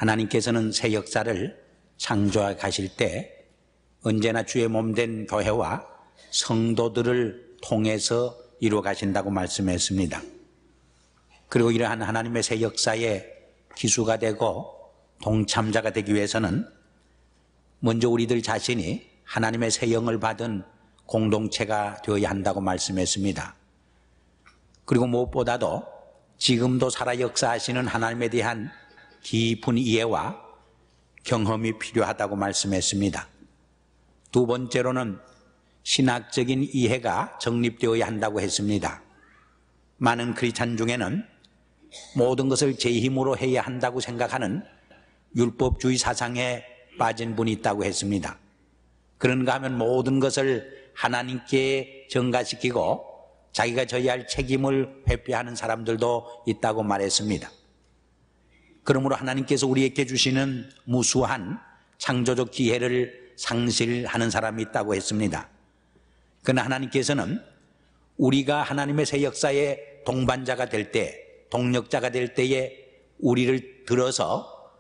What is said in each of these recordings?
하나님께서는 새 역사를 창조해 가실 때 언제나 주의 몸된 교회와 성도들을 통해서 이루어 가신다고 말씀했습니다. 그리고 이러한 하나님의 새 역사의 기수가 되고 동참자가 되기 위해서는 먼저 우리들 자신이 하나님의 새 영을 받은 공동체가 되어야 한다고 말씀했습니다. 그리고 무엇보다도 지금도 살아 역사하시는 하나님에 대한 깊은 이해와 경험이 필요하다고 말씀했습니다. 두 번째로는 신학적인 이해가 정립되어야 한다고 했습니다. 많은 크리스찬 중에는 모든 것을 제 힘으로 해야 한다고 생각하는 율법주의 사상에 빠진 분이 있다고 했습니다. 그런가 하면 모든 것을 하나님께 전가시키고 자기가 져야 할 책임을 회피하는 사람들도 있다고 말했습니다. 그러므로 하나님께서 우리에게 주시는 무수한 창조적 기회를 상실하는 사람이 있다고 했습니다. 그러나 하나님께서는 우리가 하나님의 새 역사의 동반자가 될 때, 동력자가 될 때에 우리를 들어서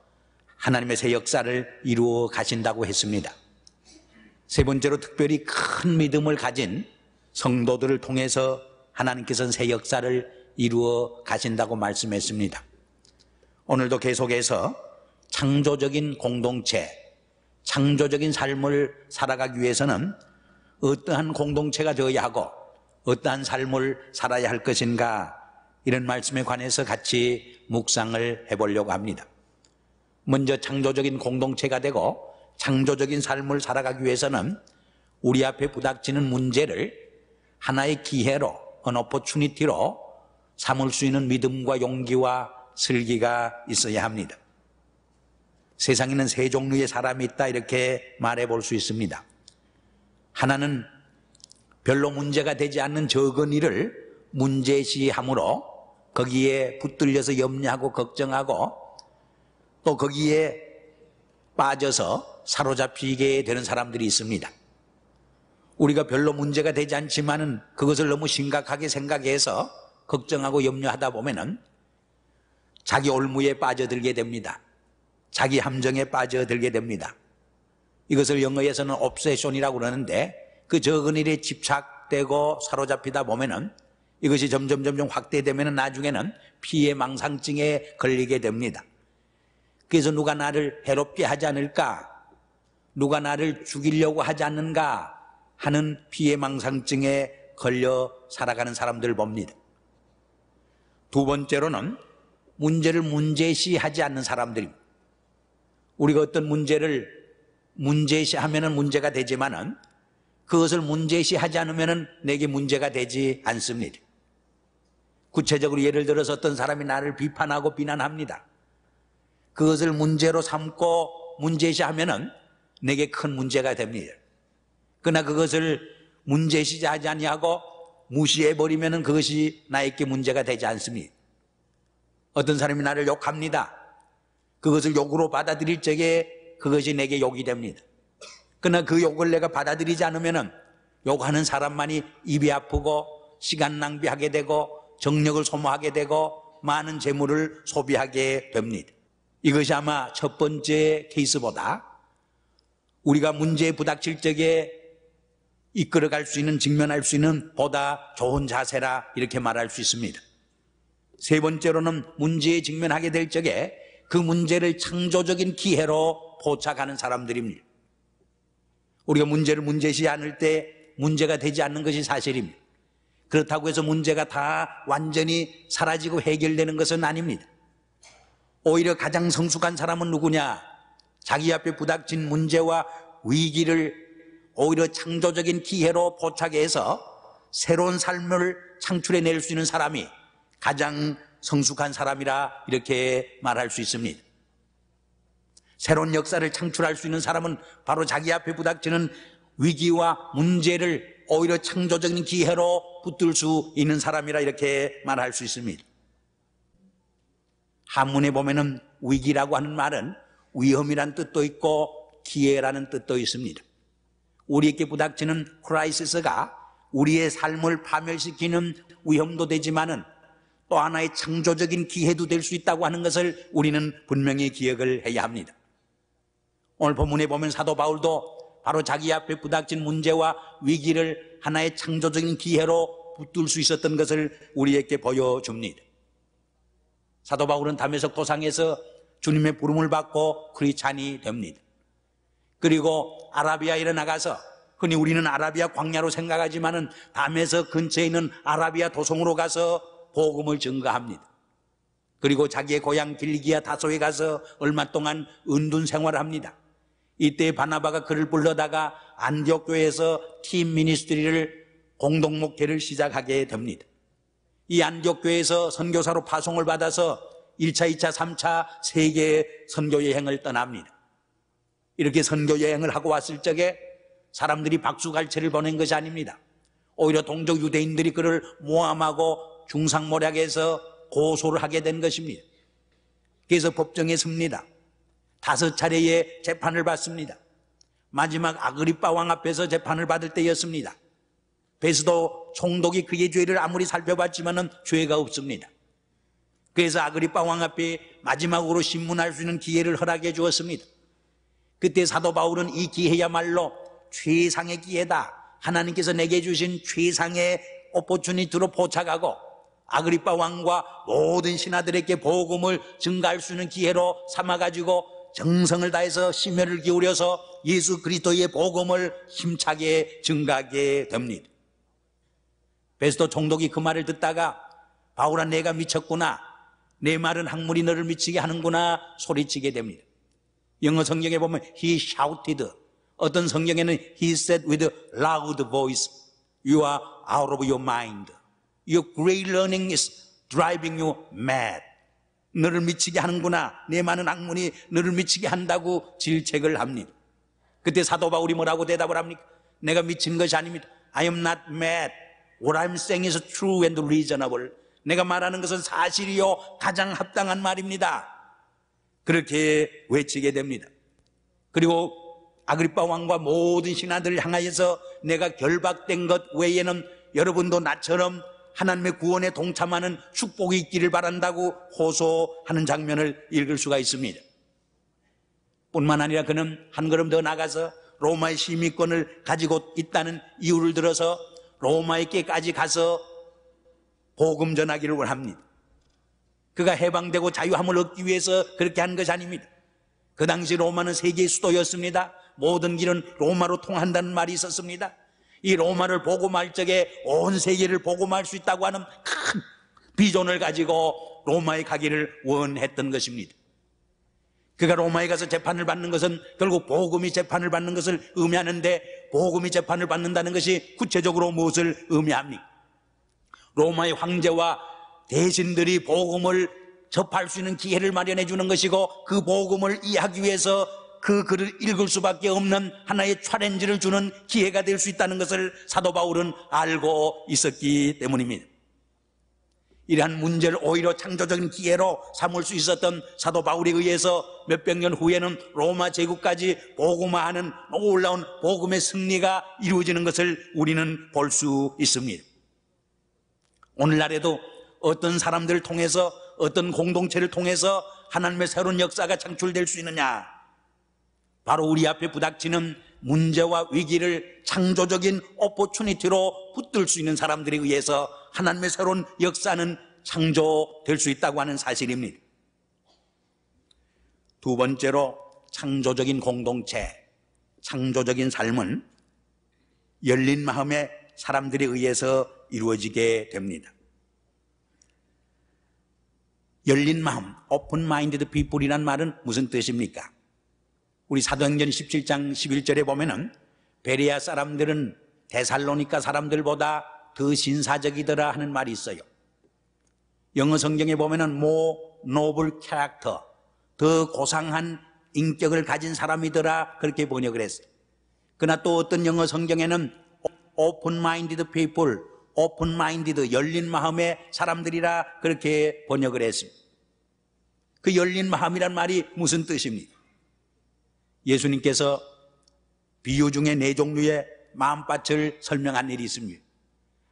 하나님의 새 역사를 이루어 가신다고 했습니다. 세 번째로 특별히 큰 믿음을 가진 성도들을 통해서 하나님께서는 새 역사를 이루어 가신다고 말씀했습니다. 오늘도 계속해서 창조적인 공동체, 창조적인 삶을 살아가기 위해서는 어떠한 공동체가 되어야 하고 어떠한 삶을 살아야 할 것인가, 이런 말씀에 관해서 같이 묵상을 해보려고 합니다. 먼저 창조적인 공동체가 되고 창조적인 삶을 살아가기 위해서는 우리 앞에 부닥치는 문제를 하나의 기회로, an opportunity로 삼을 수 있는 믿음과 용기와 슬기가 있어야 합니다. 세상에는 세 종류의 사람이 있다, 이렇게 말해 볼 수 있습니다. 하나는 별로 문제가 되지 않는 적은 일을 문제시함으로 거기에 붙들려서 염려하고 걱정하고 또 거기에 빠져서 사로잡히게 되는 사람들이 있습니다. 우리가 별로 문제가 되지 않지만은 그것을 너무 심각하게 생각해서 걱정하고 염려하다 보면은 자기 올무에 빠져들게 됩니다. 자기 함정에 빠져들게 됩니다. 이것을 영어에서는 옵세션이라고 그러는데, 그 적은 일에 집착되고 사로잡히다 보면은 이것이 점점 확대되면은 나중에는 피해망상증에 걸리게 됩니다. 그래서 누가 나를 해롭게 하지 않을까, 누가 나를 죽이려고 하지 않는가 하는 피해망상증에 걸려 살아가는 사람들을 봅니다. 두 번째로는 문제를 문제시하지 않는 사람들입니다. 우리가 어떤 문제를 문제시하면 문제가 되지만은 그것을 문제시하지 않으면 내게 문제가 되지 않습니다. 구체적으로 예를 들어서 어떤 사람이 나를 비판하고 비난합니다. 그것을 문제로 삼고 문제시하면 내게 큰 문제가 됩니다. 그러나 그것을 문제시하지 아니하고 무시해버리면 그것이 나에게 문제가 되지 않습니다. 어떤 사람이 나를 욕합니다. 그것을 욕으로 받아들일 적에 그것이 내게 욕이 됩니다. 그러나 그 욕을 내가 받아들이지 않으면 욕하는 사람만이 입이 아프고 시간 낭비하게 되고 정력을 소모하게 되고 많은 재물을 소비하게 됩니다. 이것이 아마 첫 번째 케이스보다 우리가 문제에 부닥칠 적에 이끌어갈 수 있는, 직면할 수 있는 보다 좋은 자세라, 이렇게 말할 수 있습니다. 세 번째로는 문제에 직면하게 될 적에 그 문제를 창조적인 기회로 포착하는 사람들입니다. 우리가 문제를 문제시 않을 때 문제가 되지 않는 것이 사실입니다. 그렇다고 해서 문제가 다 완전히 사라지고 해결되는 것은 아닙니다. 오히려 가장 성숙한 사람은 누구냐? 자기 앞에 부닥친 문제와 위기를 오히려 창조적인 기회로 포착해서 새로운 삶을 창출해낼 수 있는 사람이 가장 성숙한 사람이라, 이렇게 말할 수 있습니다. 새로운 역사를 창출할 수 있는 사람은 바로 자기 앞에 부닥치는 위기와 문제를 오히려 창조적인 기회로 붙들 수 있는 사람이라, 이렇게 말할 수 있습니다. 한문에 보면은 위기라고 하는 말은 위험이란 뜻도 있고 기회라는 뜻도 있습니다. 우리에게 부닥치는 크라이시스가 우리의 삶을 파멸시키는 위험도 되지만은 또 하나의 창조적인 기회도 될 수 있다고 하는 것을 우리는 분명히 기억을 해야 합니다. 오늘 본문에 보면 사도 바울도 바로 자기 앞에 부닥친 문제와 위기를 하나의 창조적인 기회로 붙들 수 있었던 것을 우리에게 보여줍니다. 사도 바울은 다메섹 도상에서 주님의 부름을 받고 크리스찬이 됩니다. 그리고 아라비아에 나가서 흔히 우리는 아라비아 광야로 생각하지만은 다메섹 근처에 있는 아라비아 도성으로 가서 복음을 전가합니다. 그리고 자기의 고향 길기야 다소에 가서 얼마 동안 은둔 생활을 합니다. 이때 바나바가 그를 불러다가 안디옥 교회에서 팀 미니스트리를 공동 목회를 시작하게 됩니다. 이 안디옥 교회에서 선교사로 파송을 받아서 1차, 2차, 3차 세계 선교 여행을 떠납니다. 이렇게 선교 여행을 하고 왔을 적에 사람들이 박수갈채를 보낸 것이 아닙니다. 오히려 동족 유대인들이 그를 모함하고 중상모략해서 고소를 하게 된 것입니다. 그래서 법정에 섭니다. 5차례의 재판을 받습니다. 마지막 아그리빠 왕 앞에서 재판을 받을 때였습니다. 베스도 총독이 그의 죄를 아무리 살펴봤지만은 죄가 없습니다. 그래서 아그리빠 왕 앞에 마지막으로 신문할 수 있는 기회를 허락해 주었습니다. 그때 사도 바울은 이 기회야말로 최상의 기회다, 하나님께서 내게 주신 최상의 오포추니티로 포착하고 아그리빠 왕과 모든 신하들에게 복음을 증가할 수 있는 기회로 삼아가지고 정성을 다해서 심혈을 기울여서 예수 그리스도의 복음을 힘차게 증가하게 됩니다. 베스도 총독이 그 말을 듣다가 바울아, 내가 미쳤구나, 내 말은 학문이 너를 미치게 하는구나 소리치게 됩니다. 영어 성경에 보면 he shouted, 어떤 성경에는 he said with a loud voice, you are out of your mind, your great learning is driving you mad. 너를 미치게 하는구나, 내 많은 학문이 너를 미치게 한다고 질책을 합니다. 그때 사도 바울이 뭐라고 대답을 합니까? 내가 미친 것이 아닙니다. I am not mad. What I'm saying is true and reasonable. 내가 말하는 것은 사실이요 가장 합당한 말입니다. 그렇게 외치게 됩니다. 그리고 아그리빠 왕과 모든 신하들을 향하여서 내가 결박된 것 외에는 여러분도 나처럼 하나님의 구원에 동참하는 축복이 있기를 바란다고 호소하는 장면을 읽을 수가 있습니다. 뿐만 아니라 그는 한 걸음 더 나가서 로마의 시민권을 가지고 있다는 이유를 들어서 로마에게까지 가서 복음 전하기를 원합니다. 그가 해방되고 자유함을 얻기 위해서 그렇게 한 것이 아닙니다. 그 당시 로마는 세계의 수도였습니다. 모든 길은 로마로 통한다는 말이 있었습니다. 이 로마를 복음할 적에 온 세계를 복음할 수 있다고 하는 큰 비전을 가지고 로마에 가기를 원했던 것입니다. 그가 로마에 가서 재판을 받는 것은 결국 복음이 재판을 받는 것을 의미하는데, 복음이 재판을 받는다는 것이 구체적으로 무엇을 의미합니까? 로마의 황제와 대신들이 복음을 접할 수 있는 기회를 마련해 주는 것이고, 그 복음을 이해하기 위해서 그 글을 읽을 수밖에 없는 하나의 챌린지를 주는 기회가 될 수 있다는 것을 사도 바울은 알고 있었기 때문입니다. 이러한 문제를 오히려 창조적인 기회로 삼을 수 있었던 사도 바울에 의해서 몇백 년 후에는 로마 제국까지 복음화하는 놀라운 복음의 승리가 이루어지는 것을 우리는 볼 수 있습니다. 오늘날에도 어떤 사람들을 통해서, 어떤 공동체를 통해서 하나님의 새로운 역사가 창출될 수 있느냐? 바로 우리 앞에 부닥치는 문제와 위기를 창조적인 오포추니티로 붙들 수 있는 사람들에 의해서 하나님의 새로운 역사는 창조될 수 있다고 하는 사실입니다. 두 번째로, 창조적인 공동체, 창조적인 삶은 열린 마음의 사람들에 의해서 이루어지게 됩니다. 열린 마음, open-minded people이란 말은 무슨 뜻입니까? 우리 사도행전 17장 11절에 보면은 베레아 사람들은 데살로니가 사람들보다 더 신사적이더라 하는 말이 있어요. 영어 성경에 보면은 more noble character, 더 고상한 인격을 가진 사람이더라 그렇게 번역을 했어요. 그러나 또 어떤 영어 성경에는 open-minded people, open-minded, 열린 마음의 사람들이라 그렇게 번역을 했습니다. 그 열린 마음이란 말이 무슨 뜻입니까? 예수님께서 비유 중에 4종류의 마음밭을 설명한 일이 있습니다.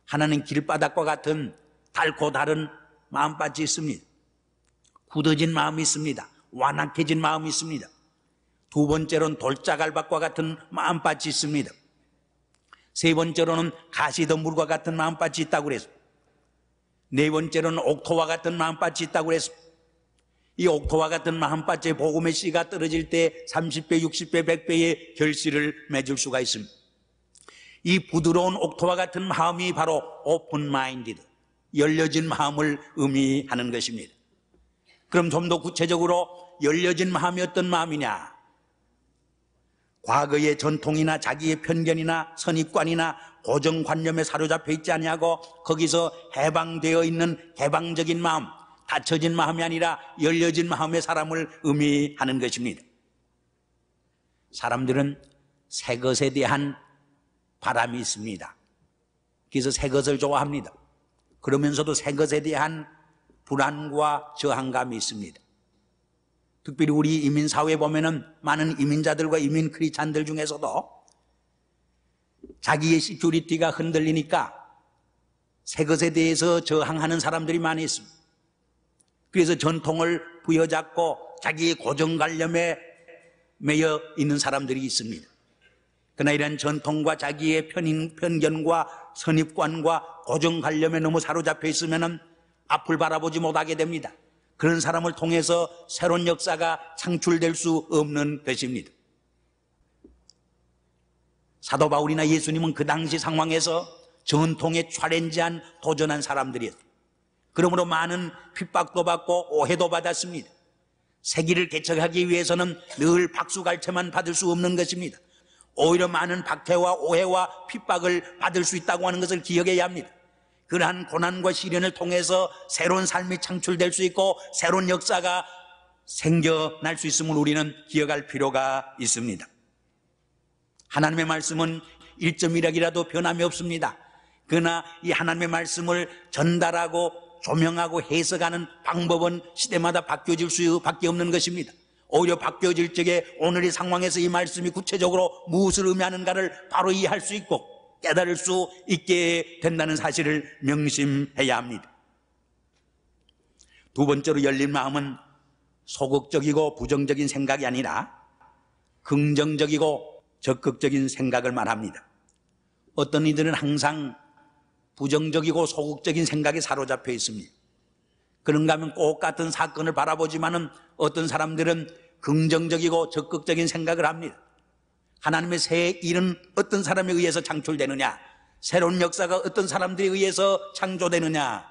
하나는 길바닥과 같은 달고 다른 마음밭이 있습니다. 굳어진 마음이 있습니다. 완악해진 마음이 있습니다. 두 번째로는 돌자갈밭과 같은 마음밭이 있습니다. 세 번째로는 가시덤불과 같은 마음밭이 있다고 그랬습니다. 네 번째로는 옥토와 같은 마음밭이 있다고 그랬습니다. 이 옥토와 같은 마음밭에 복음의 씨가 떨어질 때 30배, 60배, 100배의 결실을 맺을 수가 있습니다. 이 부드러운 옥토와 같은 마음이 바로 오픈 마인디드, 열려진 마음을 의미하는 것입니다. 그럼 좀 더 구체적으로 열려진 마음이 어떤 마음이냐? 과거의 전통이나 자기의 편견이나 선입관이나 고정관념에 사로잡혀 있지 아니하고 거기서 해방되어 있는 개방적인 마음, 닫혀진 마음이 아니라 열려진 마음의 사람을 의미하는 것입니다. 사람들은 새 것에 대한 바람이 있습니다. 그래서 새 것을 좋아합니다. 그러면서도 새 것에 대한 불안과 저항감이 있습니다. 특별히 우리 이민사회에 보면은 많은 이민자들과 이민 크리스찬들 중에서도 자기의 시큐리티가 흔들리니까 새 것에 대해서 저항하는 사람들이 많이 있습니다. 그래서 전통을 부여잡고 자기의 고정관념에 매여 있는 사람들이 있습니다. 그러나 이런 전통과 자기의 편견과 선입관과 고정관념에 너무 사로잡혀 있으면 앞을 바라보지 못하게 됩니다. 그런 사람을 통해서 새로운 역사가 창출될 수 없는 것입니다. 사도 바울이나 예수님은 그 당시 상황에서 전통에 챌린지한 도전한 사람들이었어요. 그러므로 많은 핍박도 받고 오해도 받았습니다. 새 길을 개척하기 위해서는 늘 박수갈채만 받을 수 없는 것입니다. 오히려 많은 박해와 오해와 핍박을 받을 수 있다고 하는 것을 기억해야 합니다. 그러한 고난과 시련을 통해서 새로운 삶이 창출될 수 있고 새로운 역사가 생겨날 수 있음을 우리는 기억할 필요가 있습니다. 하나님의 말씀은 1.1억이라도 변함이 없습니다. 그러나 이 하나님의 말씀을 전달하고 조명하고 해석하는 방법은 시대마다 바뀌어질 수밖에 없는 것입니다. 오히려 바뀌어질 적에 오늘의 상황에서 이 말씀이 구체적으로 무엇을 의미하는가를 바로 이해할 수 있고 깨달을 수 있게 된다는 사실을 명심해야 합니다. 두 번째로 열린 마음은 소극적이고 부정적인 생각이 아니라 긍정적이고 적극적인 생각을 말합니다. 어떤 이들은 항상 부정적이고 소극적인 생각에 사로잡혀 있습니다. 그런가 하면 꼭 같은 사건을 바라보지만은 어떤 사람들은 긍정적이고 적극적인 생각을 합니다. 하나님의 새 일은 어떤 사람에 의해서 창출되느냐? 새로운 역사가 어떤 사람들에 의해서 창조되느냐?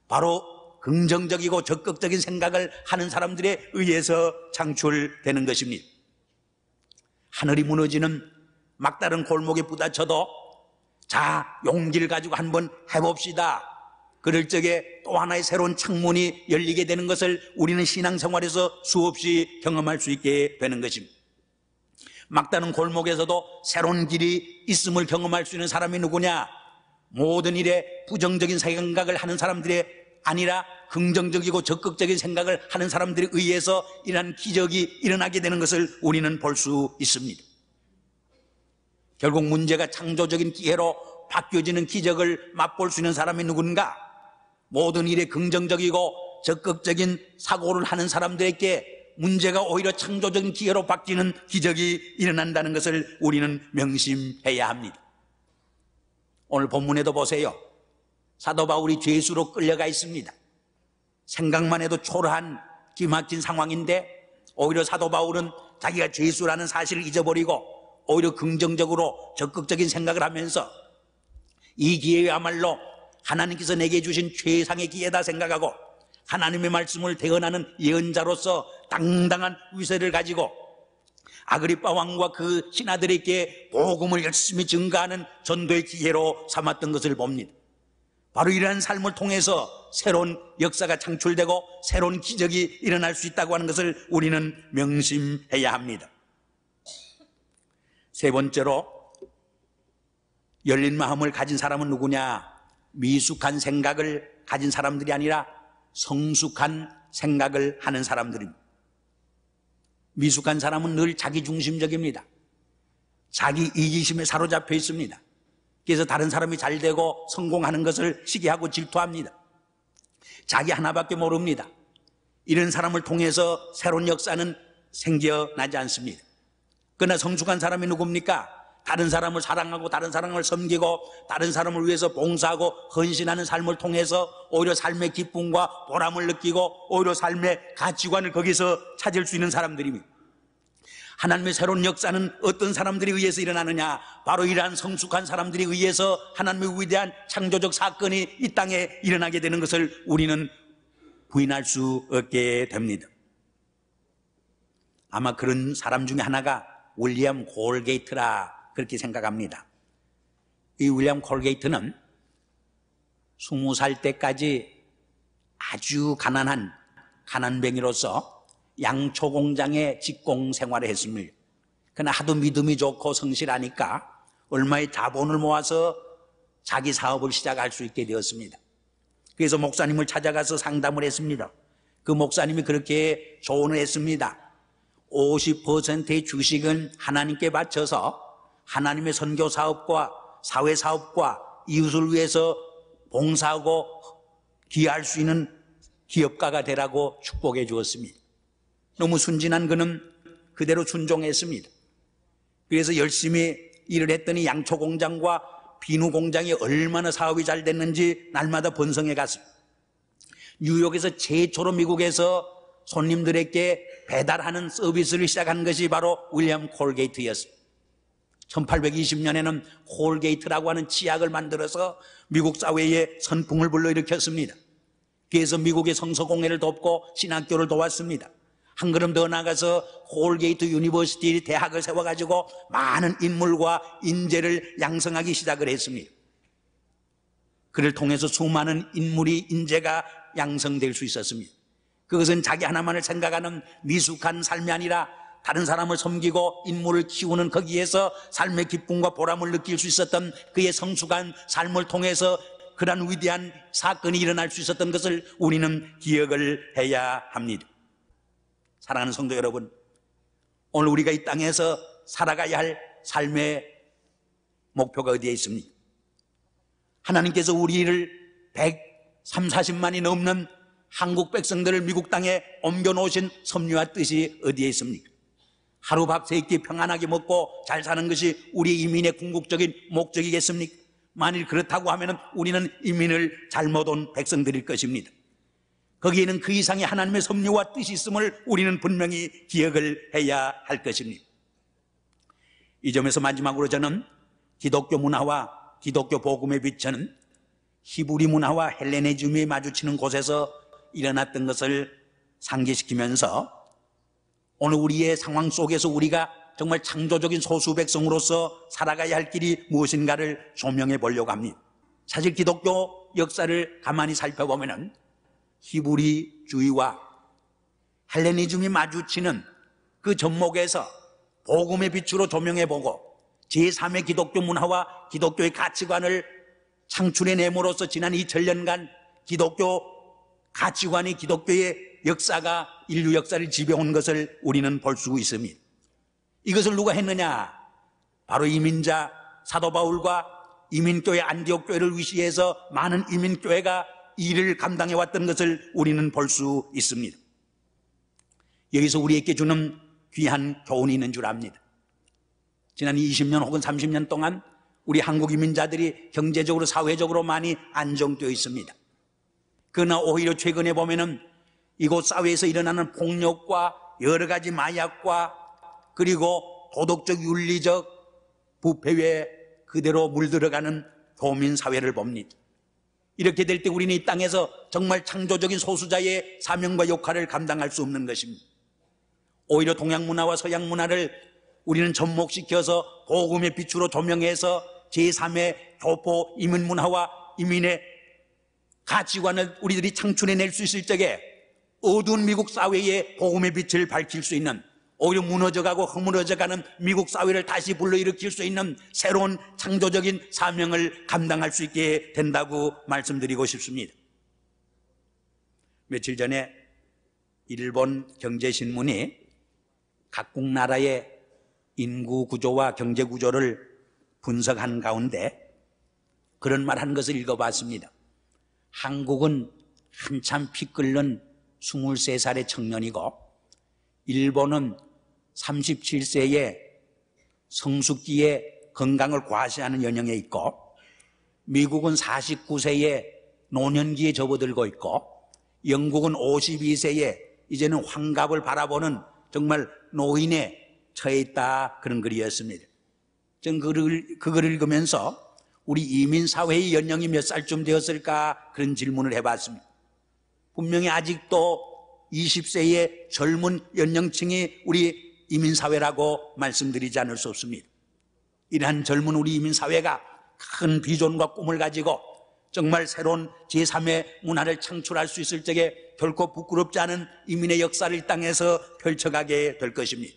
바로 긍정적이고 적극적인 생각을 하는 사람들에 의해서 창출되는 것입니다. 하늘이 무너지는 막다른 골목에 부딪혀도 자, 용기를 가지고 한번 해봅시다. 그럴 적에 또 하나의 새로운 창문이 열리게 되는 것을 우리는 신앙생활에서 수없이 경험할 수 있게 되는 것입니다. 막다른 골목에서도 새로운 길이 있음을 경험할 수 있는 사람이 누구냐? 모든 일에 부정적인 생각을 하는 사람들이 아니라 긍정적이고 적극적인 생각을 하는 사람들에 의해서 이러한 기적이 일어나게 되는 것을 우리는 볼 수 있습니다. 결국 문제가 창조적인 기회로 바뀌어지는 기적을 맛볼 수 있는 사람이 누군가? 모든 일에 긍정적이고 적극적인 사고를 하는 사람들에게 문제가 오히려 창조적인 기회로 바뀌는 기적이 일어난다는 것을 우리는 명심해야 합니다. 오늘 본문에도 보세요. 사도 바울이 죄수로 끌려가 있습니다. 생각만 해도 초라한 기막힌 상황인데 오히려 사도 바울은 자기가 죄수라는 사실을 잊어버리고 오히려 긍정적으로 적극적인 생각을 하면서 이 기회야말로 하나님께서 내게 주신 최상의 기회다 생각하고 하나님의 말씀을 대언하는 예언자로서 당당한 위세를 가지고 아그리빠 왕과 그 신하들에게 복음을 열심히 증거하는 전도의 기회로 삼았던 것을 봅니다. 바로 이러한 삶을 통해서 새로운 역사가 창출되고 새로운 기적이 일어날 수 있다고 하는 것을 우리는 명심해야 합니다. 세 번째로 열린 마음을 가진 사람은 누구냐? 미숙한 생각을 가진 사람들이 아니라 성숙한 생각을 하는 사람들입니다. 미숙한 사람은 늘 자기중심적입니다. 자기 이기심에 사로잡혀 있습니다. 그래서 다른 사람이 잘 되고 성공하는 것을 시기하고 질투합니다. 자기 하나밖에 모릅니다. 이런 사람을 통해서 새로운 역사는 생겨나지 않습니다. 그러나 성숙한 사람이 누굽니까? 다른 사람을 사랑하고 다른 사람을 섬기고 다른 사람을 위해서 봉사하고 헌신하는 삶을 통해서 오히려 삶의 기쁨과 보람을 느끼고 오히려 삶의 가치관을 거기서 찾을 수 있는 사람들입니다. 하나님의 새로운 역사는 어떤 사람들에 의해서 일어나느냐? 바로 이러한 성숙한 사람들에 의해서 하나님의 위대한 창조적 사건이 이 땅에 일어나게 되는 것을 우리는 부인할 수 없게 됩니다. 아마 그런 사람 중에 하나가 윌리엄 콜게이트라 그렇게 생각합니다. 이 윌리엄 콜게이트는 20살 때까지 아주 가난한 가난뱅이로서 양초 공장에 직공 생활을 했습니다. 그러나 하도 믿음이 좋고 성실하니까 얼마의 자본을 모아서 자기 사업을 시작할 수 있게 되었습니다. 그래서 목사님을 찾아가서 상담을 했습니다. 그 목사님이 그렇게 조언을 했습니다. 50%의 주식은 하나님께 바쳐서 하나님의 선교 사업과 사회 사업과 이웃을 위해서 봉사하고 기여할 수 있는 기업가가 되라고 축복해 주었습니다. 너무 순진한 그는 그대로 순종했습니다. 그래서 열심히 일을 했더니 양초 공장과 비누 공장이 얼마나 사업이 잘 됐는지 날마다 번성해 갔습니다. 뉴욕에서 최초로 미국에서 손님들에게 배달하는 서비스를 시작한 것이 바로 윌리엄 콜게이트였습니다. 1820년에는 콜게이트라고 하는 치약을 만들어서 미국 사회에 선풍을 불러일으켰습니다. 그래서 미국의 성서공회를 돕고 신학교를 도왔습니다. 한 걸음 더 나가서 콜게이트 유니버시티 대학을 세워가지고 많은 인물과 인재를 양성하기 시작을 했습니다. 그를 통해서 수많은 인물이 인재가 양성될 수 있었습니다. 그것은 자기 하나만을 생각하는 미숙한 삶이 아니라 다른 사람을 섬기고 인물을 키우는 거기에서 삶의 기쁨과 보람을 느낄 수 있었던 그의 성숙한 삶을 통해서 그러한 위대한 사건이 일어날 수 있었던 것을 우리는 기억을 해야 합니다. 사랑하는 성도 여러분, 오늘 우리가 이 땅에서 살아가야 할 삶의 목표가 어디에 있습니까? 하나님께서 우리를 130~140만이 넘는 한국 백성들을 미국 땅에 옮겨놓으신 섭리와 뜻이 어디에 있습니까? 하루 밥 세 끼 평안하게 먹고 잘 사는 것이 우리 이민의 궁극적인 목적이겠습니까? 만일 그렇다고 하면 우리는 이민을 잘못 온 백성들일 것입니다. 거기에는 그 이상의 하나님의 섭리와 뜻이 있음을 우리는 분명히 기억을 해야 할 것입니다. 이 점에서 마지막으로 저는 기독교 문화와 기독교 복음의 빛은 히브리 문화와 헬레니즘이 마주치는 곳에서 일어났던 것을 상기시키면서 오늘 우리의 상황 속에서 우리가 정말 창조적인 소수 백성으로서 살아가야 할 길이 무엇인가를 조명해 보려고 합니다. 사실 기독교 역사를 가만히 살펴보면 히브리주의와 헬레니즘이 마주치는 그 접목에서 복음의 빛으로 조명해보고 제3의 기독교 문화와 기독교의 가치관을 창출해냄으로써 지난 2000년간 기독교 가치관이 기독교의 역사가 인류 역사를 지배한 것을 우리는 볼 수 있습니다. 이것을 누가 했느냐? 바로 이민자 사도 바울과 이민교회 안디옥 교회를 위시해서 많은 이민교회가 일을 감당해왔던 것을 우리는 볼 수 있습니다. 여기서 우리에게 주는 귀한 교훈이 있는 줄 압니다. 지난 20년 혹은 30년 동안 우리 한국 이민자들이 경제적으로 사회적으로 많이 안정되어 있습니다. 그러나 오히려 최근에 보면은 이곳 사회에서 일어나는 폭력과 여러 가지 마약과 그리고 도덕적 윤리적 부패에 그대로 물들어가는 교민 사회를 봅니다. 이렇게 될 때 우리는 이 땅에서 정말 창조적인 소수자의 사명과 역할을 감당할 수 없는 것입니다. 오히려 동양 문화와 서양 문화를 우리는 접목시켜서 복음의 빛으로 조명해서 제3의 교포 이민 문화와 이민의 가치관을 우리들이 창출해낼 수 있을 적에 어두운 미국 사회에 복음의 빛을 밝힐 수 있는, 오히려 무너져가고 허물어져가는 미국 사회를 다시 불러일으킬 수 있는 새로운 창조적인 사명을 감당할 수 있게 된다고 말씀드리고 싶습니다. 며칠 전에 일본 경제신문이 각국 나라의 인구 구조와 경제 구조를 분석한 가운데 그런 말 한 것을 읽어봤습니다. 한국은 한참 피 끓는 23살의 청년이고, 일본은 37세에 성숙기에 건강을 과시하는 연령에 있고, 미국은 49세에 노년기에 접어들고 있고, 영국은 52세에 이제는 환갑을 바라보는 정말 노인에 처해 있다, 그런 글이었습니다. 저는 그걸 읽으면서 우리 이민사회의 연령이 몇 살쯤 되었을까 그런 질문을 해봤습니다. 분명히 아직도 20세의 젊은 연령층이 우리 이민사회라고 말씀드리지 않을 수 없습니다. 이러한 젊은 우리 이민사회가 큰 비전과 꿈을 가지고 정말 새로운 제3의 문화를 창출할 수 있을 적에 결코 부끄럽지 않은 이민의 역사를 이 땅에서 펼쳐가게 될 것입니다.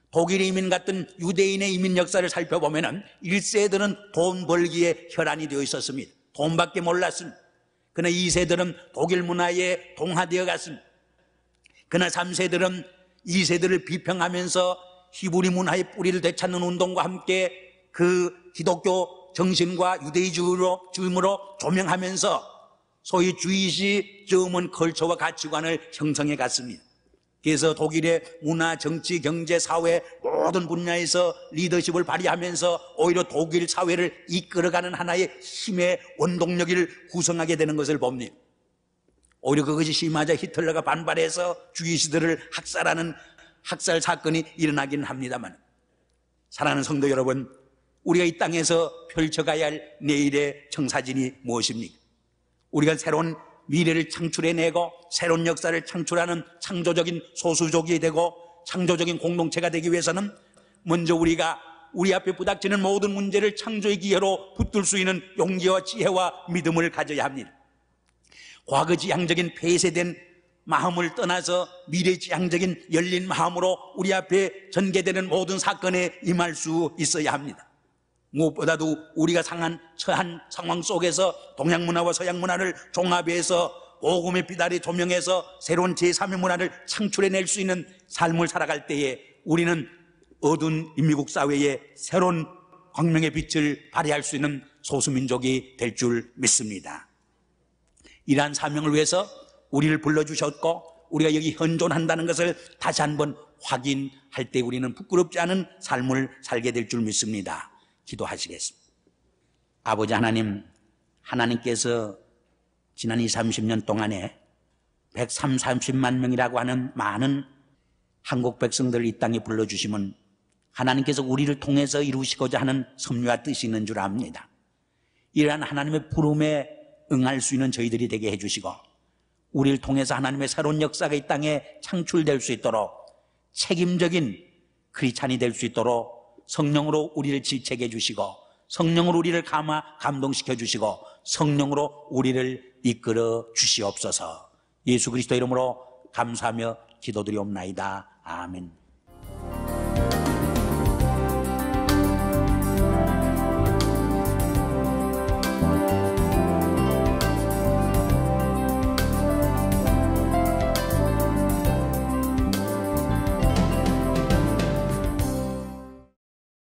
독일 이민 같은 유대인의 이민 역사를 살펴보면 1세들은 돈 벌기에 혈안이 되어 있었습니다. 돈밖에 몰랐습니다. 그러나 2세들은 독일 문화에 동화되어 갔습니다. 그러나 3세들은 2세들을 비평하면서 히브리 문화의 뿌리를 되찾는 운동과 함께 그 기독교 정신과 유대주의로 조명하면서 소위 주이시 저음은 컬처와 가치관을 형성해 갔습니다. 그래서 독일의 문화, 정치, 경제, 사회 모든 분야에서 리더십을 발휘하면서 오히려 독일 사회를 이끌어가는 하나의 힘의 원동력을 구성하게 되는 것을 봅니다. 오히려 그것이 심하자 히틀러가 반발해서 주이시들을 학살하는 학살 사건이 일어나긴 합니다만, 사랑하는 성도 여러분, 우리가 이 땅에서 펼쳐가야 할 내일의 청사진이 무엇입니까? 우리가 새로운 미래를 창출해내고 새로운 역사를 창출하는 창조적인 소수족이 되고 창조적인 공동체가 되기 위해서는 먼저 우리가 우리 앞에 부닥치는 모든 문제를 창조의 기회로 붙들 수 있는 용기와 지혜와 믿음을 가져야 합니다. 과거지향적인 폐쇄된 마음을 떠나서 미래지향적인 열린 마음으로 우리 앞에 전개되는 모든 사건에 임할 수 있어야 합니다. 무엇보다도 우리가 처한 상황 속에서 동양문화와 서양문화를 종합해서 복음의 빛아래 조명해서 새로운 제3의 문화를 창출해낼 수 있는 삶을 살아갈 때에 우리는 어두운 인미국 사회에 새로운 광명의 빛을 발휘할 수 있는 소수민족이 될 줄 믿습니다. 이러한 사명을 위해서 우리를 불러주셨고 우리가 여기 현존한다는 것을 다시 한번 확인할 때 우리는 부끄럽지 않은 삶을 살게 될 줄 믿습니다. 기도하시겠습니다. 아버지 하나님, 하나님께서 지난 20, 30년 동안에 130만 명이라고 하는 많은 한국 백성들을 이 땅에 불러주시면 하나님께서 우리를 통해서 이루시고자 하는 섭리와 뜻이 있는 줄 압니다. 이러한 하나님의 부름에 응할 수 있는 저희들이 되게 해주시고 우리를 통해서 하나님의 새로운 역사가 이 땅에 창출될 수 있도록 책임적인 크리스찬이 될 수 있도록 성령으로 우리를 지체해 주시고 성령으로 우리를 감동시켜 주시고 성령으로 우리를 이끌어 주시옵소서. 예수 그리스도 이름으로 감사하며 기도드리옵나이다. 아멘.